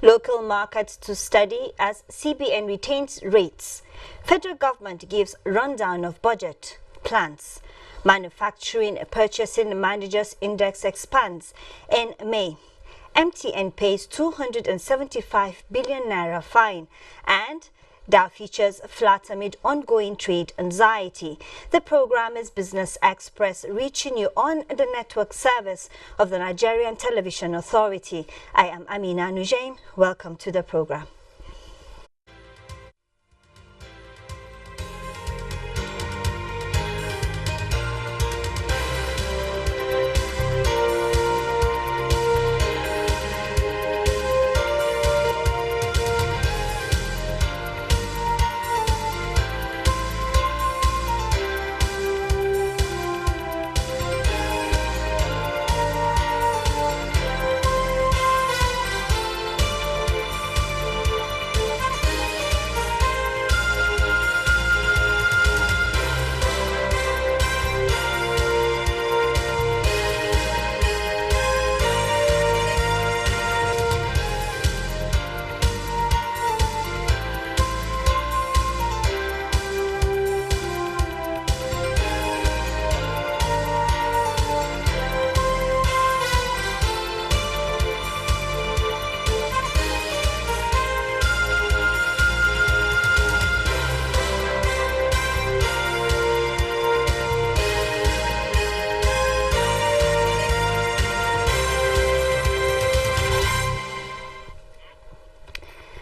Local markets to study as CBN retains rates. Federal government gives rundown of budget plans. Manufacturing Purchasing Managers Index expands in May. MTN pays 275 billion naira fine, and Dow features flat amid ongoing trade anxiety. The program is Business Express, reaching you on the network service of the Nigerian Television Authority. I am Amina Nujain. Welcome to the program.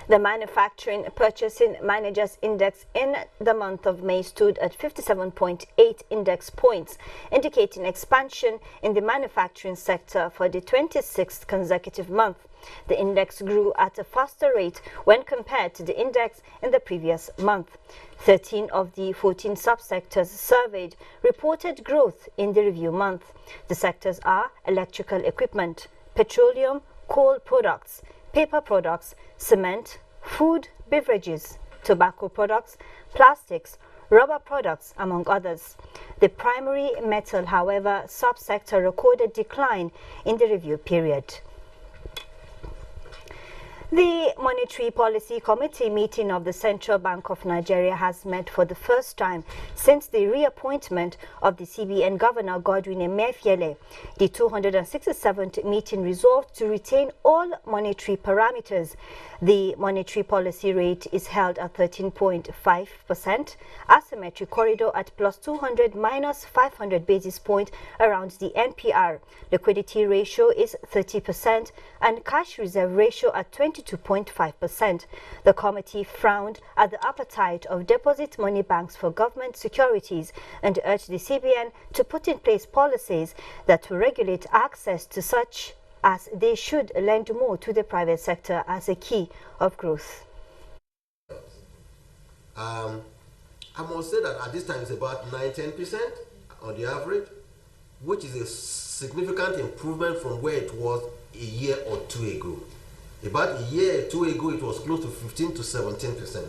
The Manufacturing Purchasing Managers Index in the month of May stood at 57.8 index points, indicating expansion in the manufacturing sector for the 26th consecutive month. The index grew at a faster rate when compared to the index in the previous month. 13 of the 14 subsectors surveyed reported growth in the review month. The sectors are electrical equipment, petroleum, coal products, paper products, cement, food, beverages, tobacco products, plastics, rubber products, among others. The primary metal, however, subsector recorded decline in the review period. The Monetary Policy Committee meeting of the Central Bank of Nigeria has met for the first time since the reappointment of the CBN Governor Godwin Emefiele. The 267th meeting resolved to retain all monetary parameters. The monetary policy rate is held at 13.5%, asymmetric corridor at plus 200 minus 500 basis points around the NPR. Liquidity ratio is 30% and cash reserve ratio at 22.5%. The committee frowned at the appetite of deposit money banks for government securities and urged the CBN to put in place policies that will regulate access to such, as they should lend more to the private sector as a key of growth. I must say that at this time it's about 9-10% on the average, which is a significant improvement from where it was a year or two ago. About a year or two ago, it was close to 15 to 17%.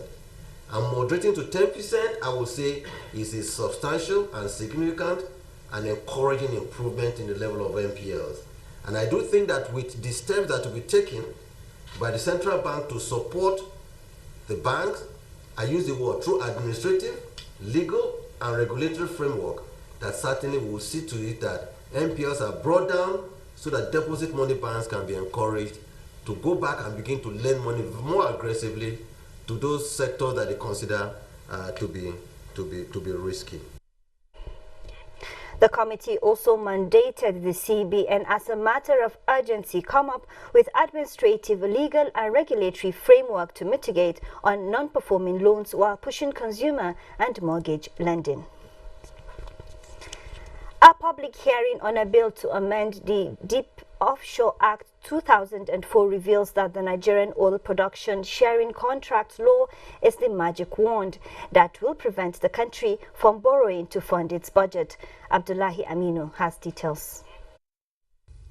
And moderating to 10%, I would say, is a substantial and significant and encouraging improvement in the level of NPLs. And I do think that with the steps that will be taken by the central bank to support the banks, I use the word through administrative, legal, and regulatory framework, that certainly will see to it that NPLs are brought down so that deposit money banks can be encouraged to go back and begin to lend money more aggressively to those sectors that they consider to be risky. The committee also mandated the CBN as a matter of urgency come up with administrative, legal and regulatory framework to mitigate on non-performing loans while pushing consumer and mortgage lending. A public hearing on a bill to amend the Deep Offshore Act 2004 reveals that the Nigerian oil production sharing contract law is the magic wand that will prevent the country from borrowing to fund its budget. Abdullahi Aminu has details.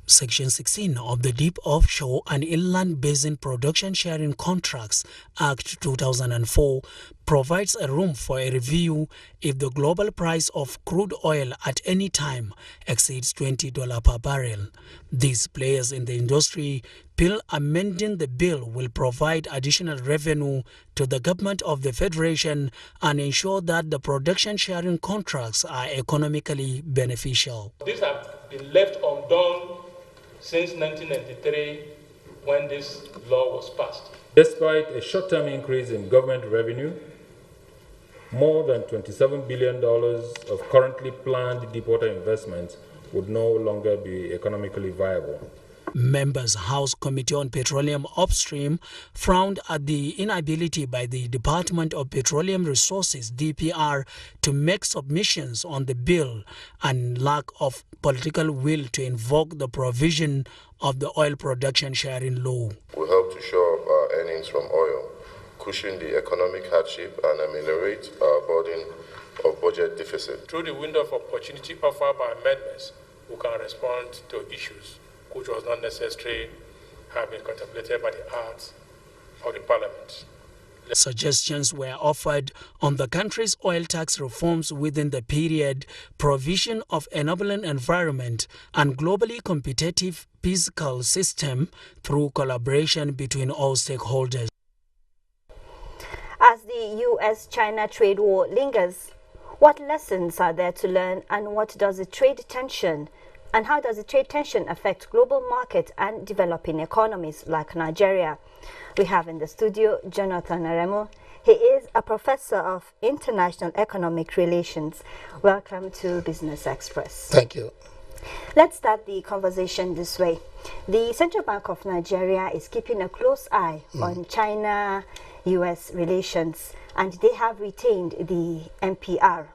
Section 16 of the Deep Offshore and Inland Basin Production Sharing Contracts Act 2004 provides a room for a review if the global price of crude oil at any time exceeds $20 per barrel. These players in the industry bill amending the bill will provide additional revenue to the government of the Federation and ensure that the production sharing contracts are economically beneficial. These have been left undone since 1993 when this law was passed. Despite a short-term increase in government revenue, more than $27 billion of currently planned deepwater investments would no longer be economically viable. Members House Committee on Petroleum Upstream frowned at the inability by the Department of Petroleum Resources (DPR) to make submissions on the bill and lack of political will to invoke the provision of the oil production sharing law. We help to shore up our earnings from oil, cushion the economic hardship and ameliorate our burden of budget deficit. Through the window of opportunity offered by amendments, we can respond to issues which was not necessary have been contemplated by the Acts of the Parliament. Suggestions were offered on the country's oil tax reforms within the period, provision of enabling environment and globally competitive fiscal system through collaboration between all stakeholders. As the US-China trade war lingers, what lessons are there to learn, and how does the trade tension affect global markets and developing economies like Nigeria? We have in the studio Jonathan Aremu. He is a professor of international economic relations. Welcome to Business Express. Thank you. Let's start the conversation this way. The Central Bank of Nigeria is keeping a close eye on China-US relations, and they have retained the MPR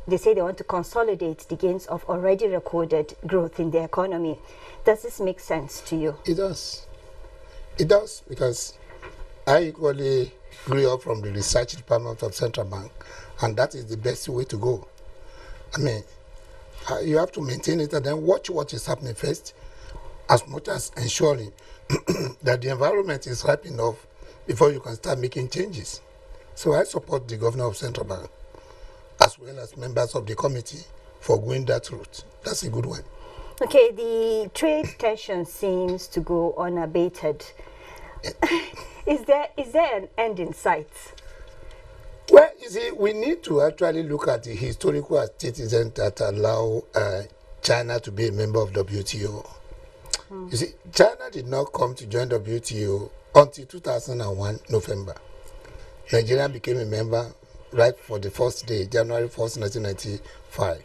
they say they want to consolidate the gains of already recorded growth in the economy. Does this make sense to you? It does. It does, because I equally grew up from the research department of Central Bank, and that is the best way to go. I mean, you have to maintain it and then watch what is happening first, as much as ensuring that the environment is ripe enough before you can start making changes. So I support the governor of Central Bank, as well as members of the committee, for going that route. That's a good one. Okay, the trade tension seems to go unabated. Is there an end in sight? Well, you see, we need to actually look at the historical antecedents that allow China to be a member of WTO. You see, China did not come to join WTO until 2001, November. Nigeria became a member right for the first day, January 1st, 1995.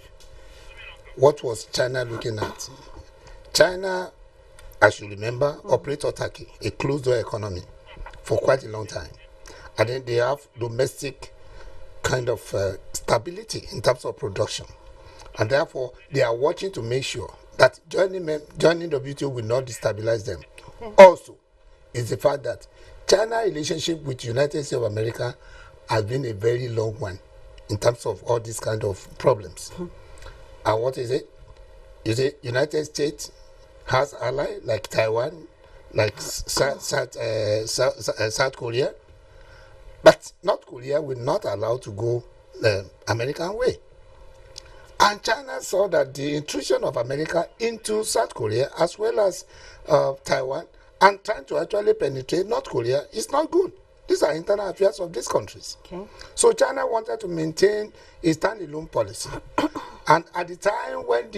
What was China looking at? China, as you remember, operates autarky, a closed-door economy, for quite a long time. And then they have domestic kind of stability in terms of production. And therefore, they are watching to make sure that joining WTO will not destabilize them. Also, is the fact that China relationship with the United States of America has been a very long one in terms of all these kind of problems. And what is it? You see, United States has allies like Taiwan, like South Korea, but North Korea will not allow to go the American way. And China saw that the intrusion of America into South Korea as well as Taiwan and trying to actually penetrate North Korea is not good. These are internal affairs of these countries. Okay. So China wanted to maintain a standalone policy. And at the time when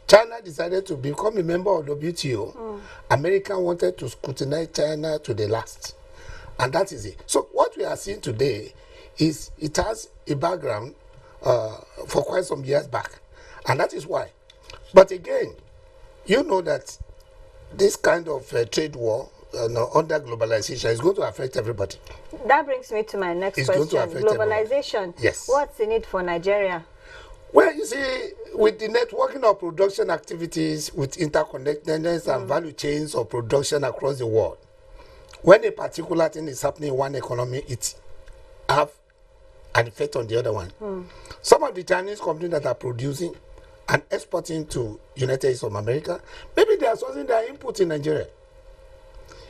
China decided to become a member of WTO, America wanted to scrutinize China to the last. And that is it. So what we are seeing today is it has a background for quite some years back. And that is why. But again, you know that this kind of trade war under globalization is going to affect everybody. That brings me to my next question. Globalization. Everybody. Yes. What's in it for Nigeria? Well, you see, with the networking of production activities, with interconnectedness and value chains of production across the world, when a particular thing is happening in one economy, it have an effect on the other one. Some of the Chinese companies that are producing and exporting to United States of America, maybe they are sourcing their input in Nigeria.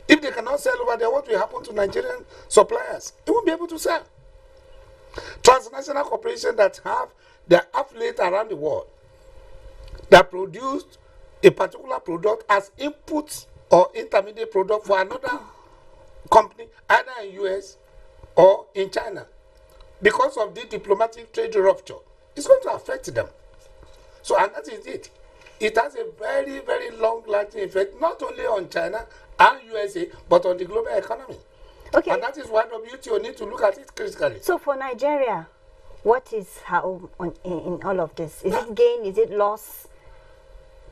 If they cannot sell over there, what will happen to Nigerian suppliers? They won't be able to sell. Transnational corporations that have their affiliates around the world that produced a particular product as inputs or intermediate product for another company, either in US or in China. Because of the diplomatic trade rupture, it's going to affect them. So, and that is it. It has a very, very long-lasting effect, not only on China and USA, but on the global economy. Okay. And that is why WTO need to look at it critically. So for Nigeria, what is how in all of this? Is it gain? Is it loss?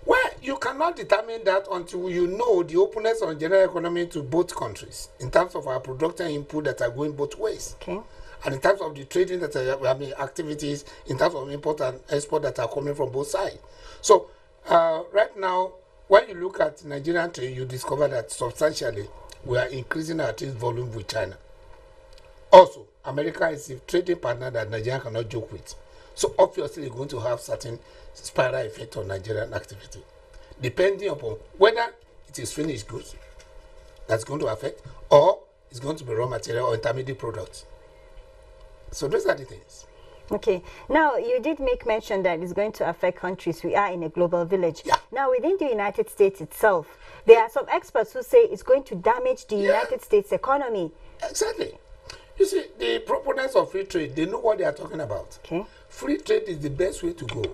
Well, you cannot determine that until you know the openness on general economy to both countries in terms of our production input that are going both ways. Okay. And in terms of the trading that activities, in terms of import and export that are coming from both sides. So right now, when you look at Nigerian trade, you discover that substantially we are increasing our trade volume with China. Also, America is a trading partner that Nigeria cannot joke with. So obviously, it's going to have certain spiral effect on Nigerian activity, depending upon whether it is finished goods that's going to affect, or it's going to be raw material or intermediate products. So those are the things. Okay. Now, you did make mention that it's going to affect countries. We are in a global village. Yeah. Now, within the United States itself, there are some experts who say it's going to damage the United States economy. Exactly. You see, the proponents of free trade, they know what they are talking about. Okay. Free trade is the best way to go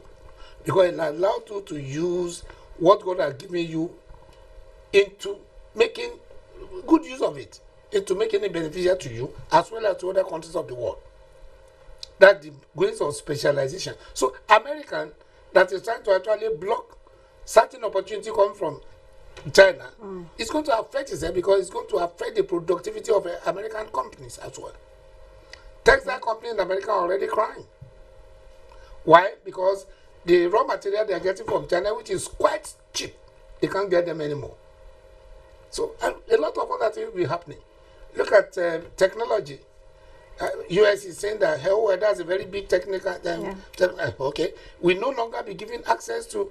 because it allows you to use what God has given you into making good use of it, into making it beneficial to you as well as to other countries of the world. That the ways of specialization. So American that is trying to actually block certain opportunity coming from China, it's going to affect itself because it's going to affect the productivity of American companies as well. Textile companies in America are already crying. Why? Because the raw material they are getting from China, which is quite cheap, they can't get them anymore. So a lot of other things will be happening. Look at technology. US is saying that that's a very big technical okay, we no longer be giving access to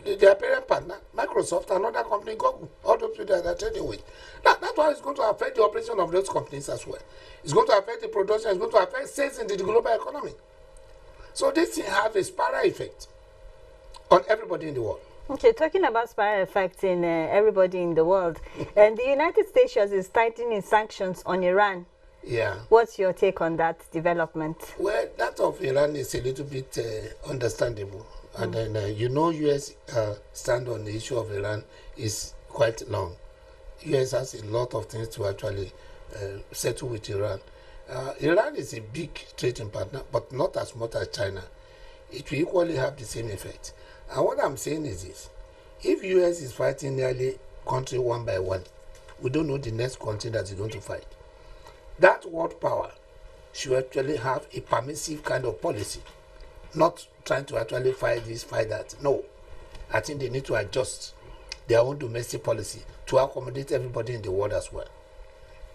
their parent partner, Microsoft, another company, Google, all those people that they're trading with. That's why it's going to affect the operation of those companies as well. It's going to affect the production, it's going to affect sales in the global economy. So this thing has a spiral effect on everybody in the world. Okay, talking about spiral effects in everybody in the world, and the United States is tightening sanctions on Iran. Yeah. What's your take on that development? Well, that of Iran is a little bit understandable. And then, U.S. stand on the issue of Iran is quite long. U.S. has a lot of things to actually settle with Iran. Iran is a big trading partner, but not as much as China. It will equally have the same effect. And what I'm saying is this. If U.S. is fighting nearly country one by one, we don't know the next country that is going to fight. That world power should actually have a permissive kind of policy, not trying to actually fight this, fight that. No, I think they need to adjust their own domestic policy to accommodate everybody in the world as well.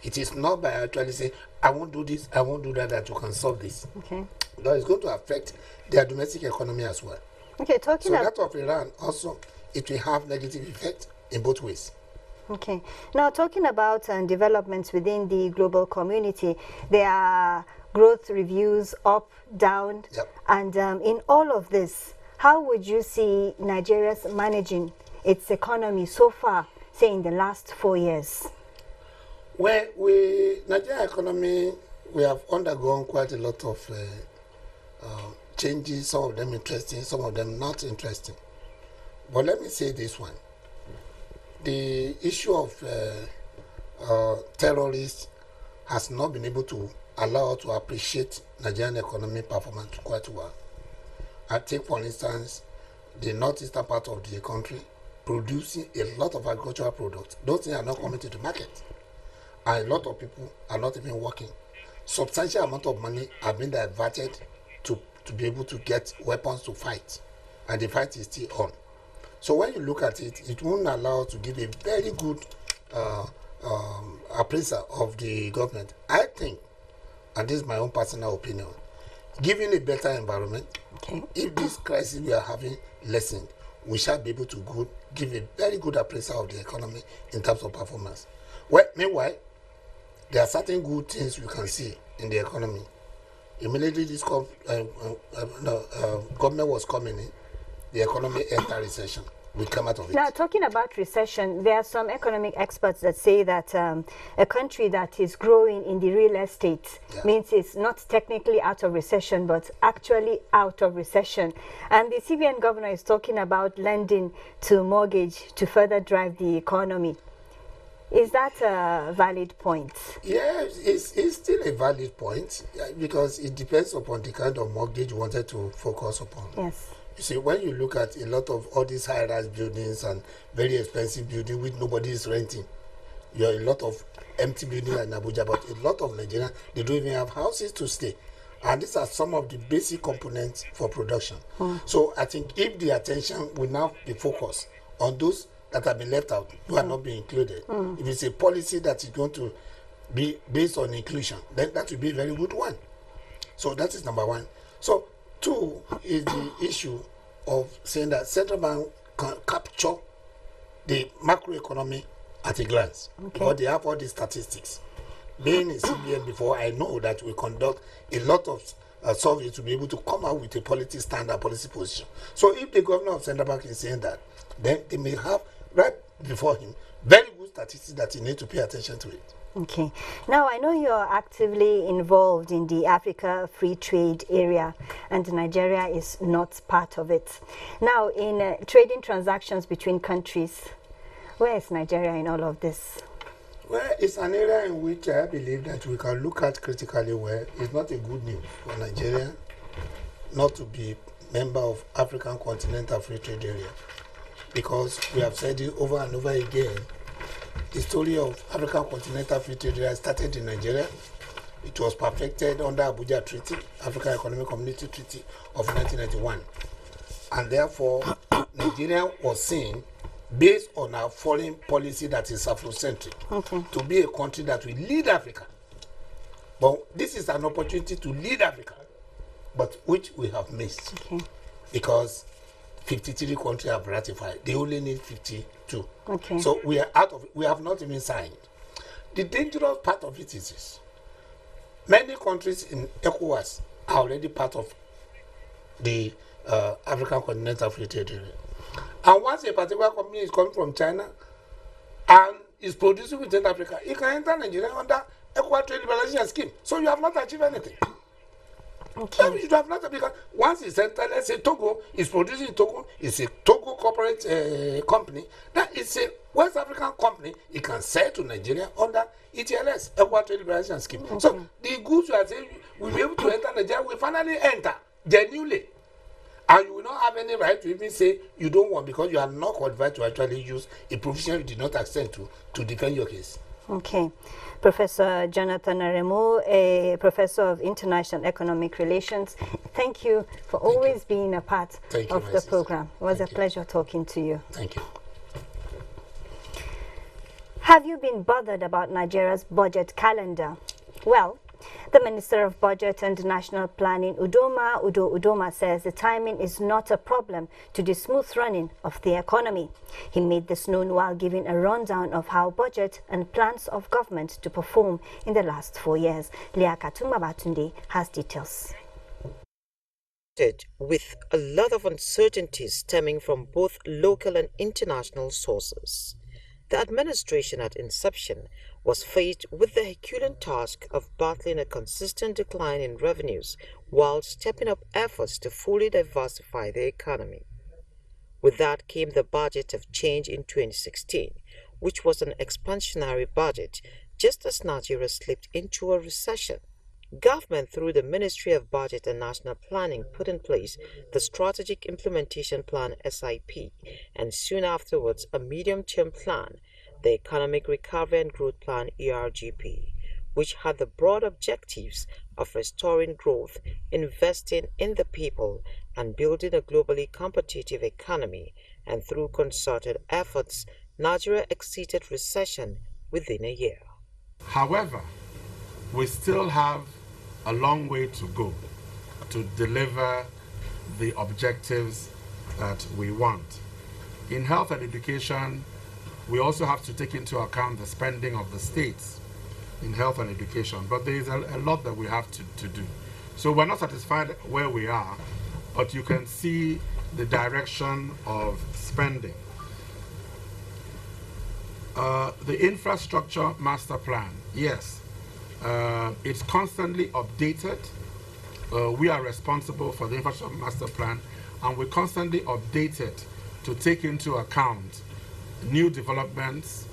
It is not by actually saying, I won't do this, I won't do that you can solve this. Okay. No, it's going to affect their domestic economy as well. Okay, talking so that of Iran also, it will have negative effect in both ways. Okay. Now, talking about developments within the global community, there are growth reviews up, down, and in all of this, how would you see Nigeria's managing its economy so far, say in the last 4 years? Well, Nigerian economy, we have undergone quite a lot of changes, some of them interesting, some of them not interesting. But let me say this one. The issue of terrorists has not been able to allow us to appreciate Nigerian economic performance quite well. I take, for instance, the northeastern part of the country producing a lot of agricultural products. Those things are not coming to the market. And a lot of people are not even working. Substantial amount of money have been diverted to be able to get weapons to fight. And the fight is still on. So when you look at it, it won't allow to give a very good appraisal of the government. I think, and this is my own personal opinion, given a better environment, if this crisis we are having lessened, we shall be able to give a very good appraisal of the economy in terms of performance. Well, meanwhile, there are certain good things you can see in the economy. Immediately this government was coming in, the economy entered recession. will come out of it. Now, talking about recession, there are some economic experts that say that a country that is growing in the real estate means it's not technically out of recession, but actually out of recession. And the CBN governor is talking about lending to mortgage to further drive the economy. Is that a valid point? Yeah, it's still a valid point because it depends upon the kind of mortgage you wanted to focus upon. Yes. You see, when you look at a lot of all these high-rise buildings and very expensive buildings which nobody is renting, you have a lot of empty buildings in Abuja, but a lot of Nigerians, they don't even have houses to stay. And these are some of the basic components for production. So I think if the attention will now be focused on those that have been left out, who are not being included, if it's a policy that is going to be based on inclusion, then that will be a very good one. So that is number one. So two is the issue of saying that central bank can capture the macroeconomy at a glance. Because they have all the statistics. Being in CBN before, I know that we conduct a lot of surveys to be able to come out with a policy standard, policy position. So if the governor of central bank is saying that, then they may have right before him very good statistics that he needs to pay attention to it. Okay. Now, I know you're actively involved in the Africa Free Trade area, and Nigeria is not part of it. Now, in trading transactions between countries, where is Nigeria in all of this? Well, it's an area in which I believe that we can look at critically where it's not a good news for Nigeria not to be member of African Continental Free Trade Area. Because we have said it over and over again, the story of African Continental Free Trade Area started in Nigeria. It was perfected under Abuja Treaty, African Economic Community Treaty of 1991. And therefore, Nigeria was seen, based on our foreign policy that is Afrocentric, to be a country that will lead Africa. But this is an opportunity to lead Africa, but which we have missed. Because 53 countries have ratified. They only need 52. So we are out of it. We have not even signed. The dangerous part of it is this. Many countries in ECOWAS are already part of the African Continental Free Trade Area. And once a particular company is coming from China and is producing within Africa, it can enter Nigeria under Equal Trade Liberalization Scheme. So you have not achieved anything. You have not, because once it's entered, let's say Togo is producing in Togo, it's a Togo corporate company, that is a West African company, it can sell to Nigeria under ETLS, Equal Trade Liberalization Scheme. So the goods you are saying will be able to enter Nigeria, will finally enter genuinely. And you will not have any right to even say you don't want, because you are not qualified to actually use a provision you did not accent to defend your case. Okay. Professor Jonathan Aremu, a professor of international economic relations, thank you for always being a part of the program. It was a pleasure talking to you. Thank you. Have you been bothered about Nigeria's budget calendar? Well, the Minister of Budget and National Planning, Udo Udoma, says the timing is not a problem to the smooth running of the economy. He made this known while giving a rundown of how budget and plans of government to perform in the last 4 years. Leah Katumba Batunde has details. With a lot of uncertainties stemming from both local and international sources. The administration at inception was faced with the Herculean task of battling a consistent decline in revenues while stepping up efforts to fully diversify the economy. With that came the budget of change in 2016, which was an expansionary budget just as Nigeria slipped into a recession. Government, through the Ministry of Budget and National Planning, put in place the Strategic Implementation Plan (SIP) and soon afterwards a medium-term plan, the Economic Recovery and Growth Plan (ERGP), which had the broad objectives of restoring growth, investing in the people, and building a globally competitive economy. And through concerted efforts, Nigeria exceeded recession within a year. However, we still have a long way to go to deliver the objectives that we want. In health and education, we also have to take into account the spending of the states in health and education, but there is a lot that we have to do. So we're not satisfied where we are, but you can see the direction of spending. The infrastructure master plan, yes, it's constantly updated. We are responsible for the infrastructure master plan, and we constantly update it to take into account new developments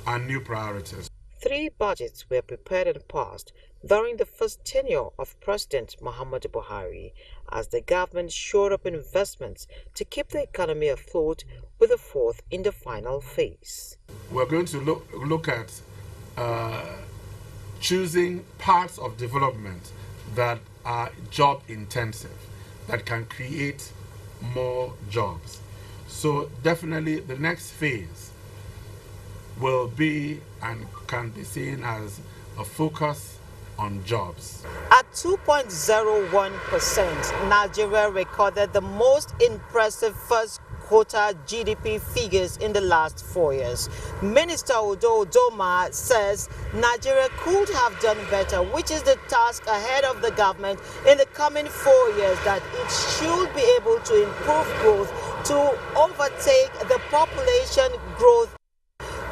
and new priorities. 3 budgets were prepared and passed during the first tenure of President Muhammadu Buhari as the government shored up investments to keep the economy afloat, with a 4th in the final phase. We're going to look at choosing parts of development that are job intensive, that can create more jobs. So definitely the next phase will be and can be seen as a focus on jobs. At 2.01%, Nigeria recorded the most impressive first quarter GDP figures in the last 4 years. Minister Udo Udoma says Nigeria could have done better, which is the task ahead of the government in the coming 4 years, that it should be able to improve growth to overtake the population growth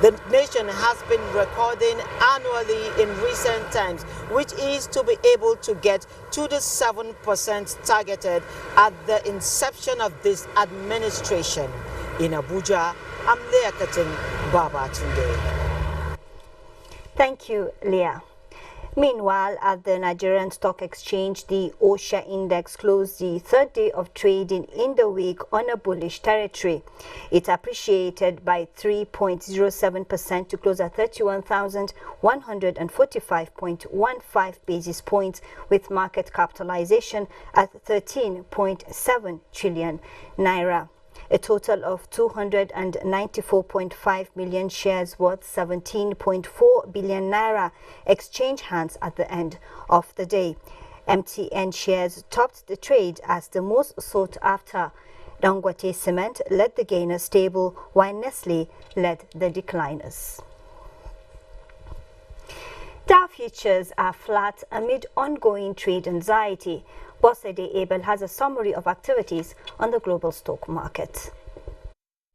the nation has been recording annually in recent times, which is to be able to get to the 7% targeted at the inception of this administration. In Abuja, I'm Leah Katin Babatunde. Thank you, Leah. Meanwhile, at the Nigerian Stock Exchange, the OSHA index closed the 3rd day of trading in the week on a bullish territory. It appreciated by 3.07% to close at 31,145.15 basis points, with market capitalization at 13.7 trillion naira. A total of 294.5 million shares worth 17.4 billion naira exchanged hands at the end of the day. MTN shares topped the trade as the most sought after. Dangote Cement led the gainers stable, while Nestle led the decliners. Dow futures are flat amid ongoing trade anxiety. Bosede Abel has a summary of activities on the global stock market.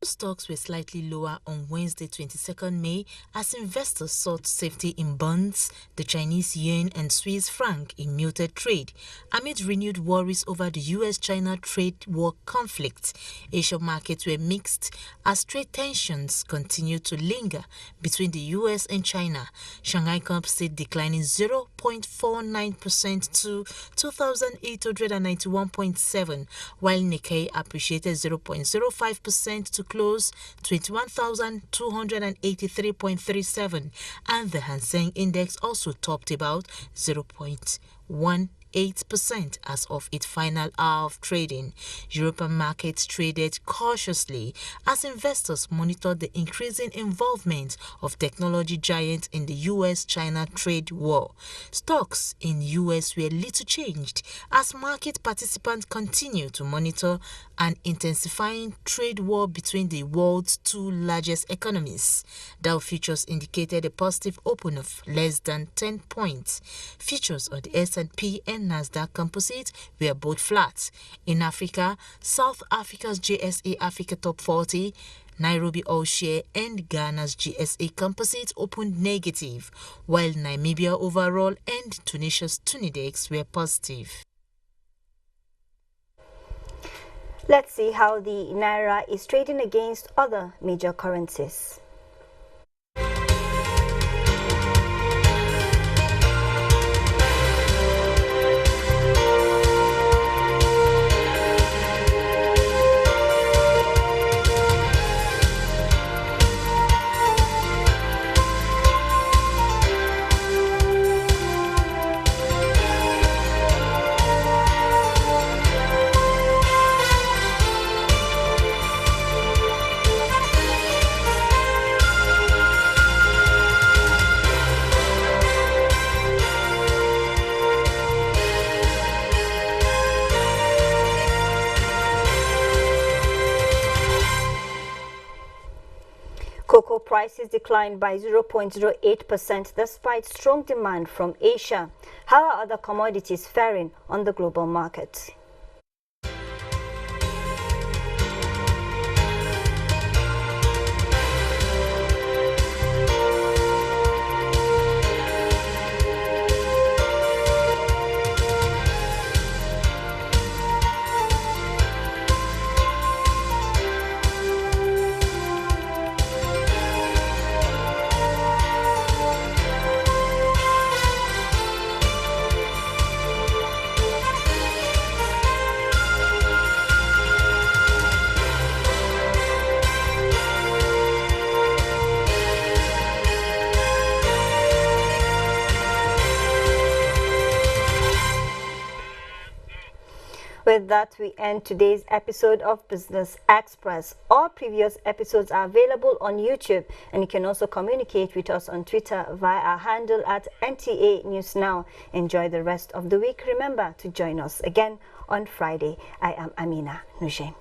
Stocks were slightly lower on Wednesday, 22nd May, as investors sought safety in bonds, the Chinese yuan and Swiss franc in muted trade, amid renewed worries over the US-China trade war conflict. Asian markets were mixed as trade tensions continued to linger between the US and China. Shanghai Composite declining 0.49% to 2,891.7, while Nikkei appreciated 0.05% to close 21,283.37, and the Hang Seng Index also topped about 0.18% as of its final hour of trading. European markets traded cautiously as investors monitored the increasing involvement of technology giants in the US-China trade war. Stocks in US were little changed as market participants continue to monitor an intensifying trade war between the world's 2 largest economies. Dow futures indicated a positive open of less than 10 points. Futures on the S&P and Nasdaq Composite were both flat. In Africa, South Africa's JSA Africa Top 40, Nairobi All Share and Ghana's GSA Composite opened negative, while Namibia overall and Tunisia's Tunidex were positive. Let's see how the Naira is trading against other major currencies. Cocoa prices declined by 0.08% despite strong demand from Asia. How are other commodities faring on the global market? with that, we end today's episode of Business Express. All previous episodes are available on YouTube, and you can also communicate with us on Twitter via our handle at NTA News Now. Enjoy the rest of the week. Remember to join us again on Friday. I am Amina Nujeen.